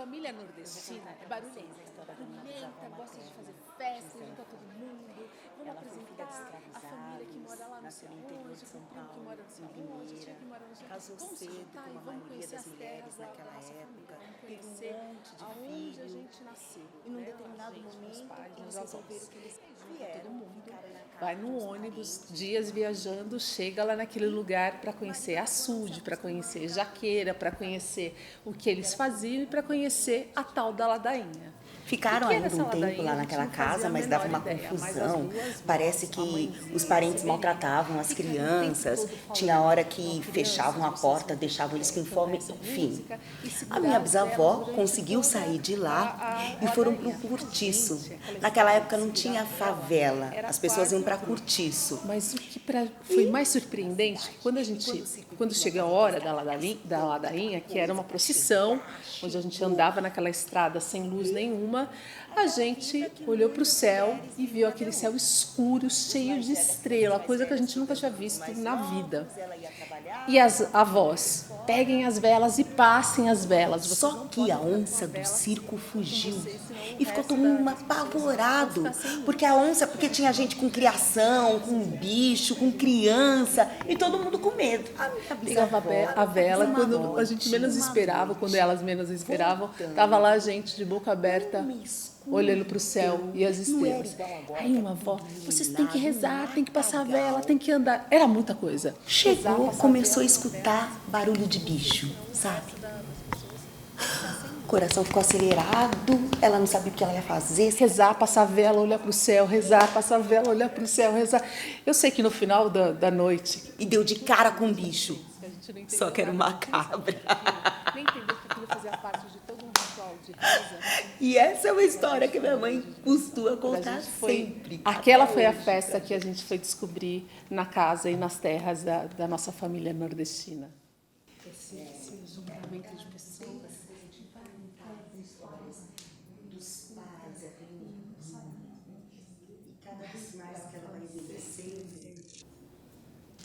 família nordestina é barulhenta, gosta de fazer festa, junta todo mundo. Vamos apresentar a família que mora lá não sei aonde, com o primo que mora não sei aonde, a tia que mora não sei aonde. Casou Vamos se cedo, juntar e como a vamos maioria conhecer das as mulheres terras da naquela nossa família. época, Vamos teve um conhecer monte de aonde a filho. gente nasceu. E num Né? determinado A gente, meus momento, pais, meus eles avós. resolveram que eles Junta todo vieram, mundo, ficaram na casa vai no dos ônibus, parentes. dias viajando, chega lá naquele lugar para conhecer açude, para conhecer jaqueira, para conhecer o que eles faziam e para conhecer a tal da ladainha. Ficaram Que era ainda essa um tempo ladainha, lá a gente naquela não fazia casa, a mas dava menor uma ideia, mas as confusão. duas Parece vós, a que mãezinha os e a parentes Severina, maltratavam as ficaram o tempo crianças, todo falando, tinha hora "Ó, que crianças, fechavam a vocês porta, vão deixavam eles com cantar fome, essa enfim. música", e A minha segurar as velas bisavó durante conseguiu toda sair de lá a e foram para o ladainha. cortiço. Gente, aquela Naquela história de época não segurar tinha a vela favela, era as pessoas iam quase para truque. cortiço. Mas o que foi mais surpreendente, que quando chega a hora da ladainha, que era uma procissão, onde a gente andava naquela estrada sem luz nenhuma, a gente olhou para o céu e viu aquele céu escuro, cheio de estrela, coisa que a gente nunca tinha visto na vida. E as avós, peguem as velas e passem as velas. Só que a onça do circo fugiu e ficou todo mundo apavorado, porque tinha gente com criação, com bicho, com criança e todo mundo com medo. Ligava a vela quando a gente menos esperava, quando elas menos esperavam, tava lá a gente de boca aberta, olhando para o céu e as estrelas. Aí uma avó, vocês têm que rezar, tem que passar a vela, tem que andar. Era muita coisa. Chegou, começou a escutar barulho de bicho, sabe? O coração ficou acelerado, ela não sabia o que ela ia fazer. Rezar, passar a vela, olhar para o céu, rezar, passar a vela, olhar para o céu, rezar. Eu sei que no final da noite... E deu de cara com o bicho. Só que era uma cabra. Nem entendeu que aquilo fazia parte de todo um ritual de reza. E essa é uma história que minha mãe costuma contar sempre. Aquela foi a festa que a gente foi descobrir na casa e nas terras da nossa família nordestina. Esse juntamento de pessoas Dos pais aprendidos. E cada vez mais que ela vai envelhecendo,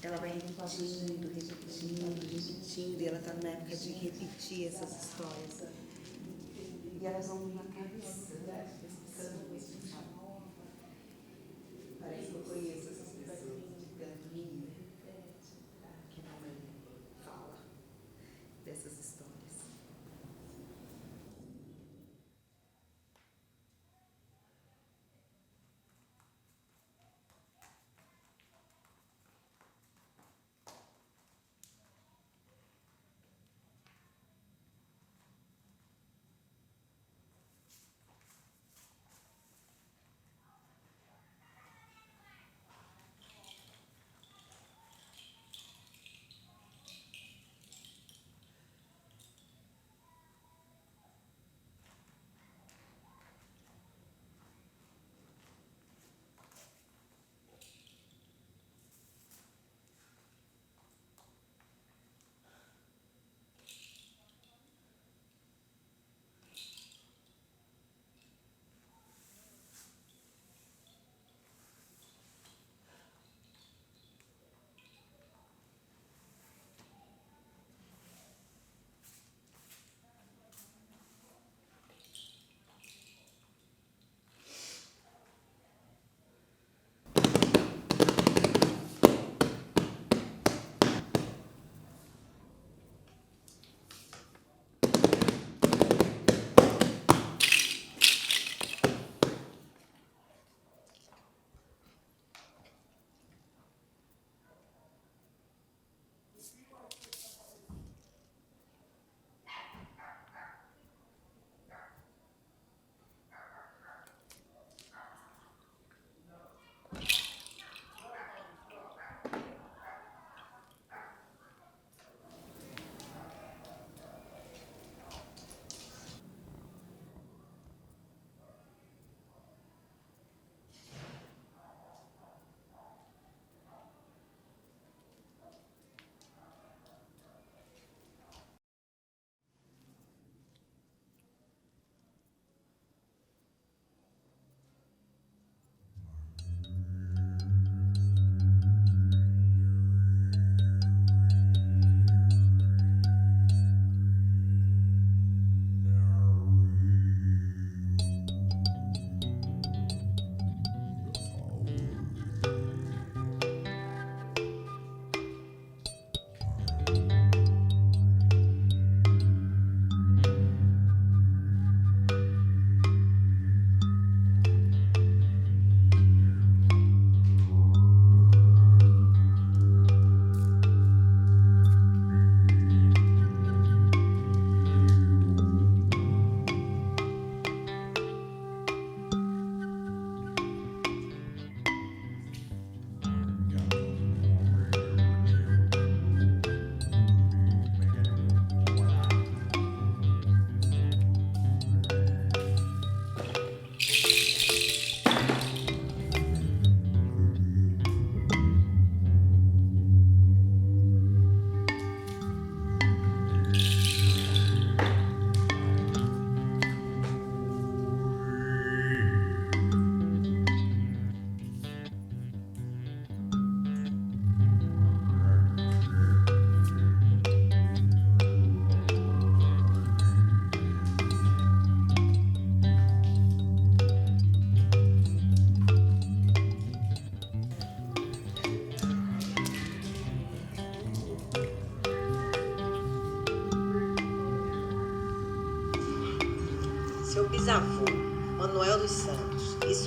ela vai repetindo, e ela está na época de repetir essas histórias. E elas vão me atravessando, parece que eu conheço essas pessoas de cantinho, que a mãe fala dessas histórias.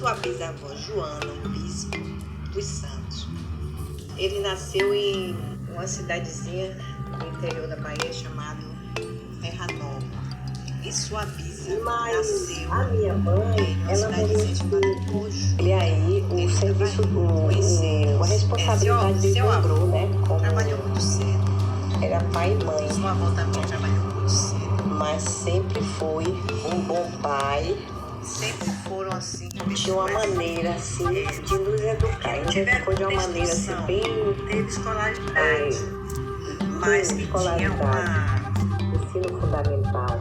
sua bisavó Joana, um bispo dos Santos. Ele nasceu em uma cidadezinha no interior da Bahia chamada Terra Nova. E sua bisavó nasceu a minha mãe, em uma ela cidadezinha chamada Cojo. E aí o serviço, a responsabilidade dele dobrou, né? Como Trabalhou muito cedo. era pai e mãe, Sua avó também trabalhou muito cedo. mas sempre foi um bom pai. Sempre foram assim. De uma maneira assim de nos educar. Ele sempre foi de uma maneira assim bem teve escolaridade, mas que tinha uma ensino fundamental.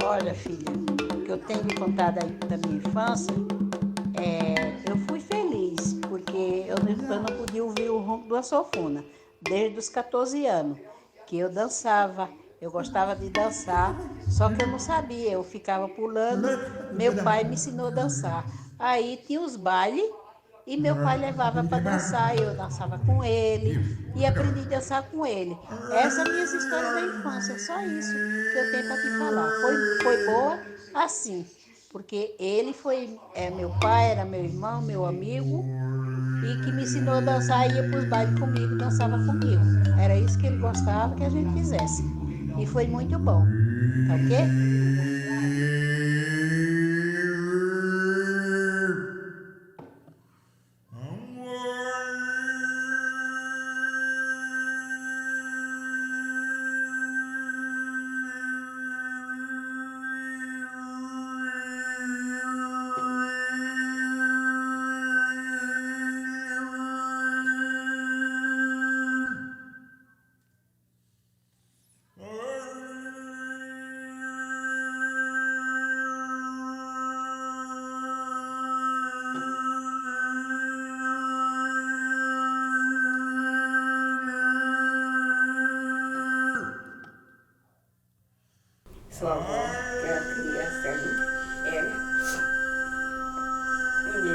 Olha, filha, o que eu tenho de contar da minha infância, eu fui feliz, porque eu não podia ouvir o ronco da sanfona, desde os 14 anos, que eu dançava, eu gostava de dançar, só que eu não sabia, eu ficava pulando, meu pai me ensinou a dançar. Aí tinha os bailes, e meu pai levava para dançar, e eu dançava com ele, e aprendi a dançar com ele. Essa é a minha história da infância, é só isso que eu tenho para te falar. Foi boa assim, porque ele foi, meu pai era meu irmão, meu amigo, e que me ensinou a dançar, ia para os bailes comigo, dançava comigo. Era isso que ele gostava que a gente fizesse. E foi muito bom, tá ok? Sua avó, que era criança ali,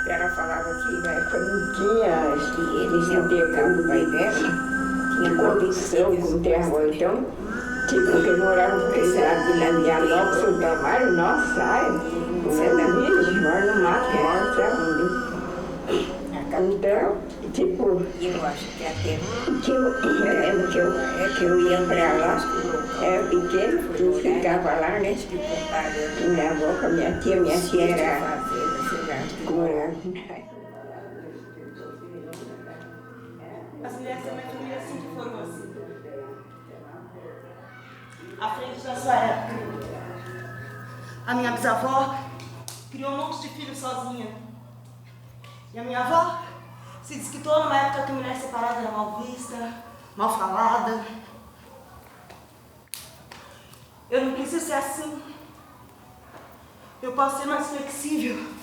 ela falava que na época não tinha, que eles iam ter campo para ir dela, tinha condição com terra, então, tipo, que moravam por esse lado de Lambialó, São Tomaro, nossa, você é da minha, mora no mato, mora, sabe? Então, tipo, eu acho que até que eu lembro que eu ia pra lá, era pequeno, eu ficava lá, né? Minha avó com a minha tia era como era. As mulheres da minha família sempre foram assim. À frente da sua época. A minha bisavó criou um monte de filhos sozinha. E a minha avó se desquitou numa época que a mulher separada era mal vista, mal falada. Eu não preciso ser assim. Eu posso ser mais flexível.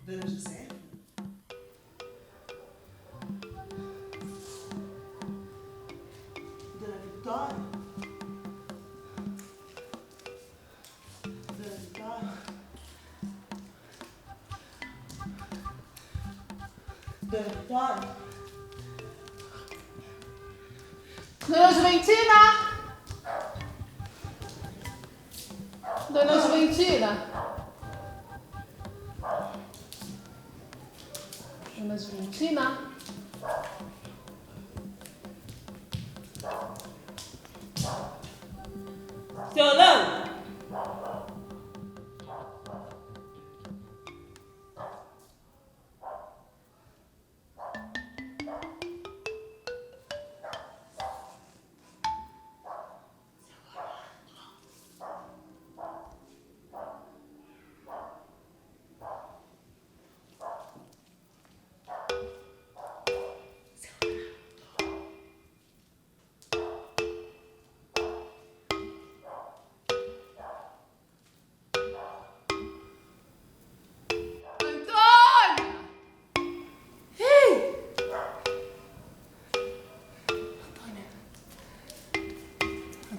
Dona José? Dona Vitória? Dona Vitória? Dona Vitória? Dona Juventina! Dona Juventina! Dona Juventina? Seu Orlando?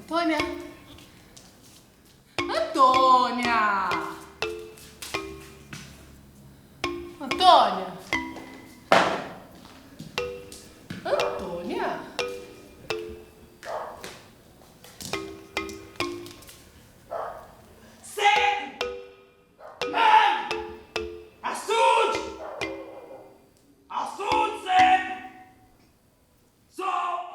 Antônia! Antônia! Antônia! Antônia! Seco! Mãe! Açude! Açude, seco! Sol!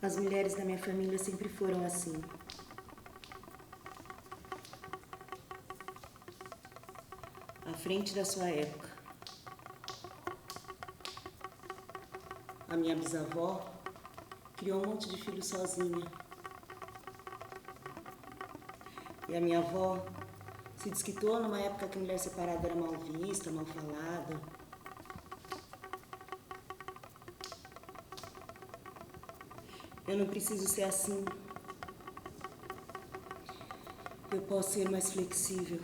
As mulheres da minha família sempre foram assim. À frente da sua época. A minha bisavó criou um monte de filhos sozinha. E a minha avó se desquitou numa época que a mulher separada era mal vista, mal falada. Eu não preciso ser assim. Eu posso ser mais flexível.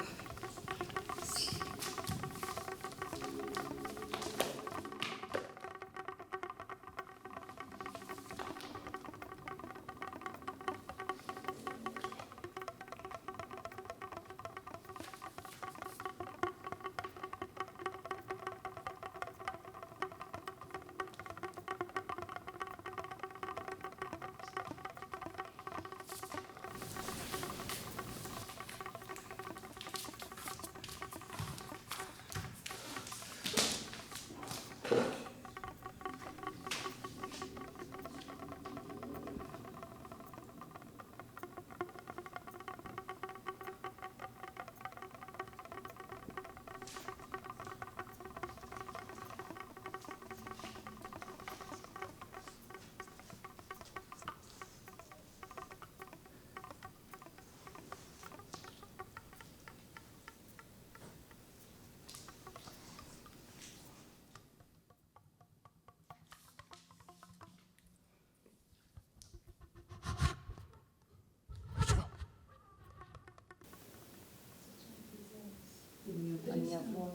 A minha avó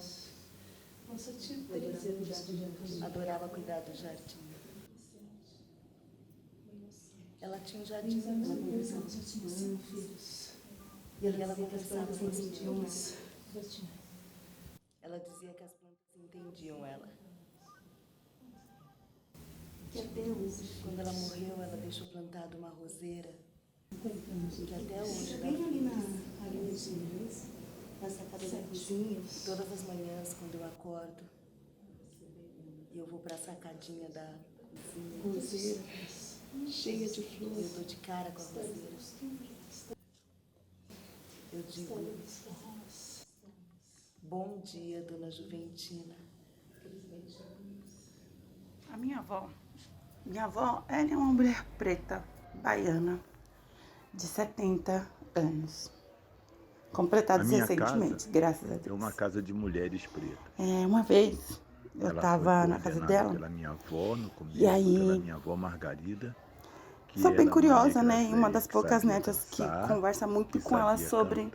adorava cuidar do jardim. Ela tinha um jardim, ela conversava com os filhos. E ela conversava com os idiomas. Ela dizia que as plantas entendiam ela. E até hoje, quando ela morreu, ela deixou plantada uma roseira. Que até hoje ela fez. Na sacada da cozinha, todas as manhãs, quando eu acordo, e eu vou para a sacadinha da roseira, cheia de flores, eu dou de cara com a roseira. Eu digo, bom dia, dona Juventina. A minha avó, ela é uma mulher preta, baiana, de 70 anos. Completados recentemente, graças a Deus. É uma casa de mulheres pretas. Uma vez eu estava na casa dela. Pela minha avó, no começo, e aí, pela minha avó Margarida. Sou bem curiosa, né? E uma das poucas netas que conversa muito com ela sobre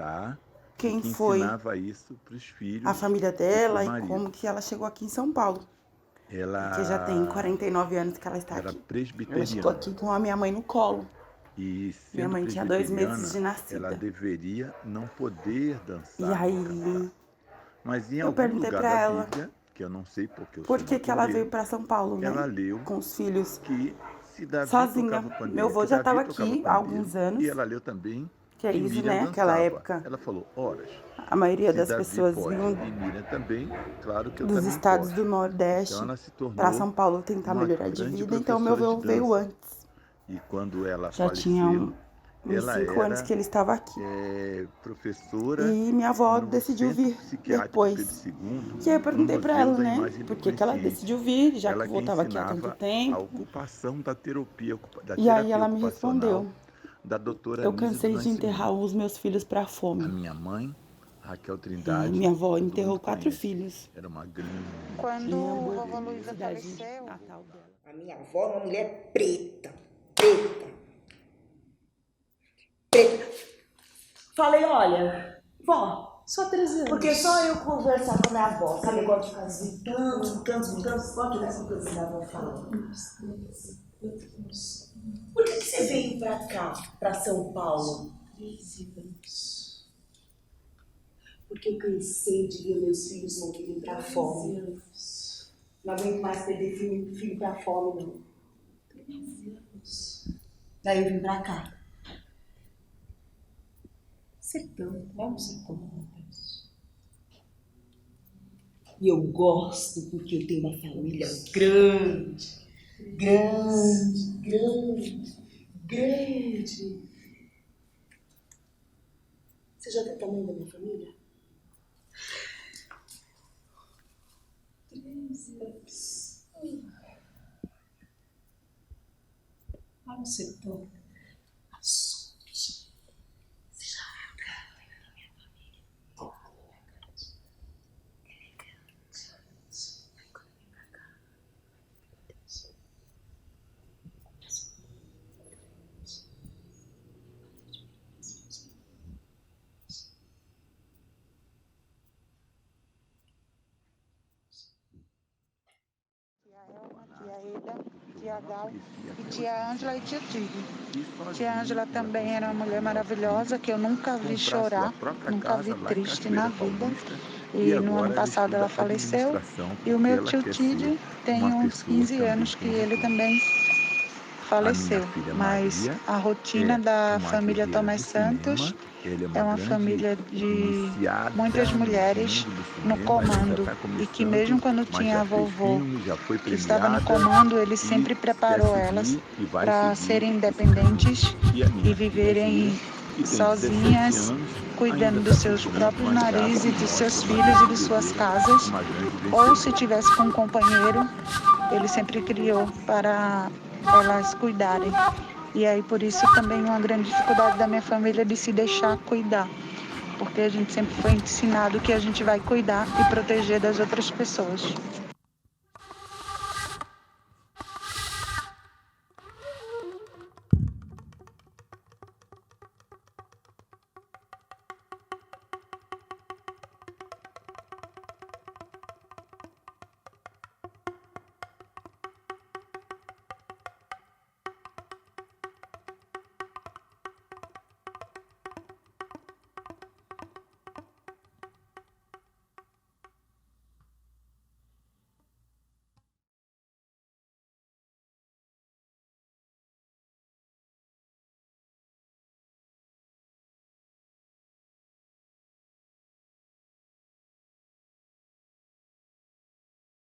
quem foi isso pros filhos, a família dela e como que ela chegou aqui em São Paulo. Porque já tem 49 anos que ela está aqui. Ela chegou aqui com a minha mãe no colo. E minha mãe tinha 2 meses de nascida. Ela deveria não poder dançar. E aí, mas em eu algum perguntei lugar pra da ela Bíblia, que eu não sei porque por que ela veio para São Paulo, né? Ela leu com os filhos que se Davi sozinha. Pandeiro, Meu avô já estava aqui há alguns anos. E ela leu também que é que isso, Miriam né? dançava. Aquela época. Ela falou, horas. A maioria das Davi pessoas pode, vinham e Miriam também, claro que eu dos também estados posso. do Nordeste Então ela se tornou para São Paulo tentar uma melhorar de grande vida. Então meu avô professora de veio dança. antes. E quando ela Já faleceu, tinha uns ela 5 anos que ele estava aqui. Professora E minha avó no decidiu Centro vir Psiquiátrico depois. Pedro II, E aí eu perguntei no para Museu ela, da né? Imagem do Por que ela Consciente. decidiu vir, já Ela que o avô estava aqui há ensinava tanto a tempo. ocupação da terapia, E aí ela me respondeu. Da doutora Eu Nise cansei do de enterrar Nascimento. os meus filhos para a A fome. minha mãe, Raquel Trindade, Minha avó todo enterrou mundo 4 conhece. filhos. Era uma grande... Quando Em Hamburgo, vovó Luísa cidade faleceu, natal dela. A minha avó é uma mulher preta. Falei, olha, vó, Só 13 anos. porque só eu conversar com a minha avó, sabe, negócio de ficar gritando, pode ver essa coisa que minha avó fala. Por que você veio pra cá, pra São Paulo? 13 anos. Porque eu cansei de ver meus filhos morrerem pra fome. Não aguento mais perder filho pra fome, não. 13 anos. Daí eu vim pra cá. Sertão, vamos sertão. E eu gosto porque eu tenho uma família grande. Grande, grande, grande. Você já viu o tamanho da minha família? 3 anos. Lá no sertão, azul. Você já viu o tamanho da minha família? Elegante. Aí quando eu vim pra cá, Tia Eda, tia Gal e tia Ângela e tia Tigre. Tia Ângela também era uma mulher maravilhosa que eu nunca vi chorar, nunca vi triste na vida. E no ano passado ela faleceu. E o meu tio Tigre tem uns 15 anos que ele também faleceu. Mas a rotina da família Tomás Santos é uma família de muitas mulheres no comando. E que mesmo quando tinha a vovó que estava no comando, ele sempre preparou elas para serem independentes e viverem sozinhas, cuidando dos seus próprios narizes, dos seus filhos e de suas casas. Ou se tivesse com um companheiro, ele sempre criou para elas cuidarem. E aí por isso também uma grande dificuldade da minha família é de se deixar cuidar, porque a gente sempre foi ensinado que a gente vai cuidar e proteger das outras pessoas.